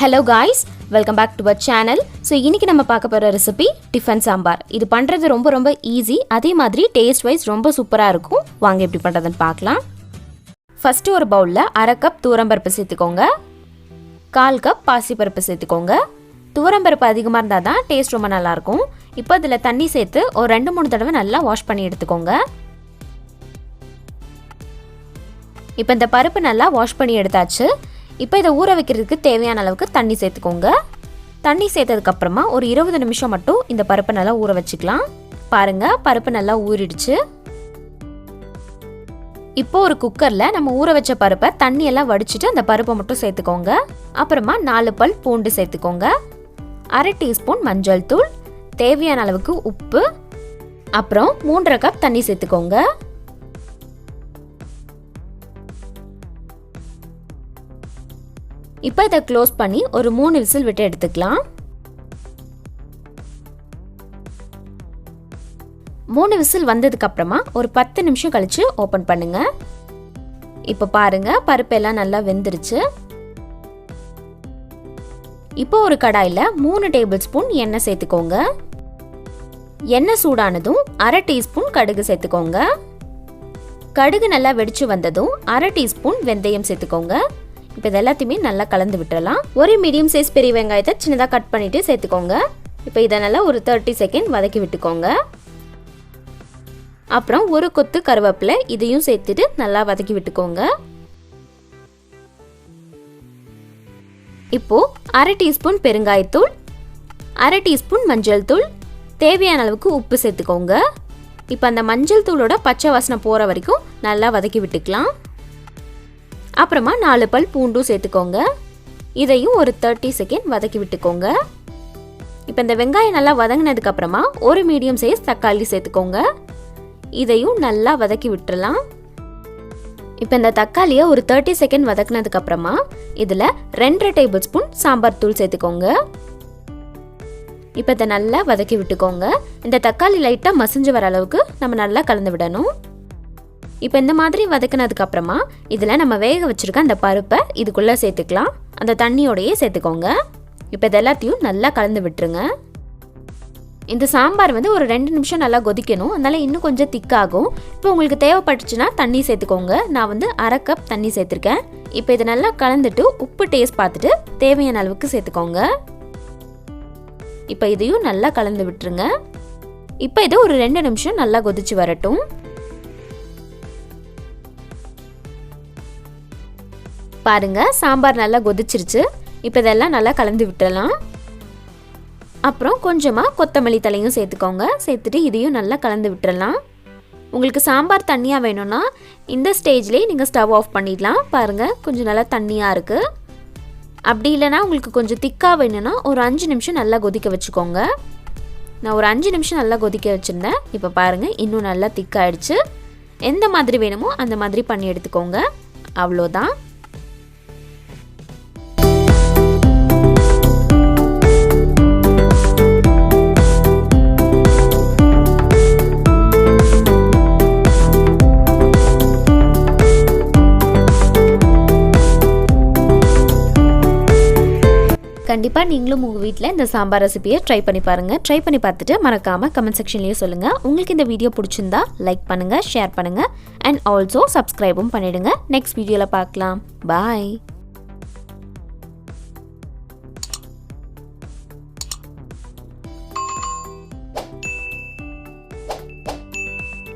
Hello guys, welcome back to our channel. So இன்னைக்கு நம்ம பார்க்க போற ரெசிபி டிஃபன் சாம்பார். இது பண்றது ரொம்ப ஈஸி, அதே மாதிரி டேஸ்ட் வைஸ் ரொம்ப சூப்பரா இருக்கும். வாங்க எப்படி பண்றதுன்னு பார்க்கலாம். ஃபர்ஸ்ட் ஒரு பவுல்ல 1/2 கப் தூரம்பருப்பு சேர்த்துக்கோங்க. 1/4 கப் பாசிப்பருப்பு சேர்த்துக்கோங்க. தூரம்பருப்பு அதிகமாக இருந்தால் தான் டேஸ்ட் ரொம்ப நல்லா இருக்கும். இப்போ அதில் தண்ணி சேர்த்து ஒரு 2-3 தடவை நல்லா வாஷ் பண்ணி எடுத்துக்கோங்க. இப்போ இந்த பருப்பு நல்லா வாஷ் பண்ணி எடுத்தாச்சு. இப்போ இதை ஊற வைக்கிறதுக்கு தேவையான அளவுக்கு தண்ணி சேர்த்துக்கோங்க. தண்ணி சேர்த்ததுக்கப்புறமா ஒரு 20 நிமிஷம் மட்டும் இந்த பருப்பை நல்லா ஊற வச்சுக்கலாம். பாருங்கள், பருப்பு நல்லா ஊறிடுச்சு. இப்போ ஒரு குக்கரில் நம்ம ஊற வச்ச பருப்பை தண்ணியெல்லாம் வடிச்சிட்டு அந்த பருப்பை மட்டும் சேர்த்துக்கோங்க. அப்புறமா 4 பல் பூண்டு சேர்த்துக்கோங்க. 1/2 டீஸ்பூன் மஞ்சள் தூள், தேவையான அளவுக்கு உப்பு, அப்புறம் 3/2 கப் தண்ணி சேர்த்துக்கோங்க. இப்போ இதை க்ளோஸ் பண்ணி ஒரு 3 விசில் விட்டு எடுத்துக்கலாம். 3 விசில் வந்ததுக்கு அப்புறமா ஒரு 10 நிமிஷம் கழிச்சு ஓபன் பண்ணுங்க. இப்போ பாருங்க, பருப்பெல்லாம் நல்லா வெந்துருச்சு. இப்போ ஒரு கடாயில 3 டேபிள் ஸ்பூன் எண்ணெய் சேர்த்துக்கோங்க. எண்ணெய் சூடானதும் 1/2 டீஸ்பூன் கடுகு சேர்த்துக்கோங்க. கடுகு நல்லா வெடிச்சு வந்ததும் 1/2 டீஸ்பூன் வெந்தயம் சேர்த்துக்கோங்க. இப்போ இது எல்லாத்தையுமே நல்லா கலந்து விட்டுறலாம். ஒரு மீடியம் சைஸ் பெரிய வெங்காயத்தை சின்னதாக கட் பண்ணிட்டு சேர்த்துக்கோங்க. இப்போ இதை நல்லா ஒரு 30 செகண்ட் வதக்கி விட்டுக்கோங்க. அப்புறம் ஒரு கொத்து கருவேப்பிலை இதையும் சேர்த்துட்டு நல்லா வதக்கி விட்டுக்கோங்க. இப்போ 1/2 டீஸ்பூன் பெருங்காயத்தூள், 1/2 டீஸ்பூன் மஞ்சள் தூள், தேவையான அளவுக்கு உப்பு சேர்த்துக்கோங்க. இப்போ அந்த மஞ்சள் தூளோட பச்சை வாசனை போகிற வரைக்கும் நல்லா வதக்கி விட்டுக்கலாம். அப்புறமா 4 பல் பூண்டும் சேர்த்துக்கோங்க. இதையும் ஒரு 30 செகண்ட் வதக்கி விட்டுக்கோங்க. இப்போ இந்த வெங்காயம் நல்லா வதங்கினதுக்கு அப்புறமா ஒரு மீடியம் சைஸ் தக்காளி சேர்த்துக்கோங்க. இதையும் நல்லா வதக்கி விட்டுறலாம். இப்போ இந்த தக்காளியை ஒரு 30 செகண்ட் வதக்கினதுக்கு அப்புறமா இதில் 2 டேபிள் ஸ்பூன் சாம்பார் தூள் சேர்த்துக்கோங்க. இப்போ இதை நல்லா வதக்கி விட்டுக்கோங்க. இந்த தக்காளி லைட்டாக மசிஞ்சு வர அளவுக்கு நம்ம நல்லா கலந்து விடணும். இப்போ இந்த மாதிரி வதக்கினதுக்கு அப்புறமா இதில் நம்ம வேக வச்சிருக்க அந்த பருப்பை இதுக்குள்ளே சேர்த்துக்கலாம். அந்த தண்ணியோடையே சேர்த்துக்கோங்க. இப்போ இது எல்லாத்தையும் நல்லா கலந்து விட்டுருங்க. இந்த சாம்பார் ஒரு 2 நிமிஷம் நல்லா கொதிக்கணும், அதனால இன்னும் கொஞ்சம் திக்காகும். இப்போ உங்களுக்கு தேவைப்பட்டுச்சுன்னா தண்ணி சேர்த்துக்கோங்க. நான் 1/2 கப் தண்ணி சேர்த்துருக்கேன். இப்போ இதை நல்லா கலந்துட்டு உப்பு டேஸ்ட் பார்த்துட்டு தேவையான அளவுக்கு சேர்த்துக்கோங்க. இப்போ இதையும் நல்லா கலந்து விட்டுருங்க. இப்போ இதை ஒரு 2 நிமிஷம் நல்லா கொதிச்சு வரட்டும். பாருங்க, சாம்பார் நல்லா கொதிச்சிருச்சு. இப்போ இதெல்லாம் நல்லா கலந்து விட்டுறலாம். அப்புறம் கொஞ்சமாக கொத்தமல்லி தலையும் சேர்த்துக்கோங்க. சேர்த்துட்டு இதையும் நல்லா கலந்து விட்டுறலாம். உங்களுக்கு சாம்பார் தண்ணியாக வேணும்னா இந்த ஸ்டேஜ்லேயே நீங்கள் ஸ்டவ் ஆஃப் பண்ணிடலாம். பாருங்கள், கொஞ்சம் நல்லா தண்ணியாக இருக்குது. அப்படி இல்லைனா உங்களுக்கு கொஞ்சம் திக்காக வேணும்னா ஒரு 5 நிமிஷம் நல்லா கொதிக்க வச்சுக்கோங்க. நான் ஒரு 5 நிமிஷம் நல்லா கொதிக்க வச்சுருந்தேன். இப்போ பாருங்கள், இன்னும் நல்லா திக்காயிடுச்சு. எந்த மாதிரி வேணுமோ அந்த மாதிரி பண்ணி எடுத்துக்கோங்க. அவ்வளோதான். கண்டிப்பாக நீங்களும் உங்கள் வீட்டில் இந்த சாம்பார் ரெசிபியை ட்ரை பண்ணி பாருங்கள். ட்ரை பண்ணி பார்த்துட்டு மறக்காமல் கமெண்ட் செக்ஷன்லேயே சொல்லுங்கள். உங்களுக்கு இந்த வீடியோ பிடிச்சிருந்தா லைக் பண்ணுங்கள், ஷேர் பண்ணுங்கள், அண்ட் ஆல்சோ சப்ஸ்கிரைபும் பண்ணிவிடுங்க. நெக்ஸ்ட் வீடியோவில் பார்க்கலாம். பாய்.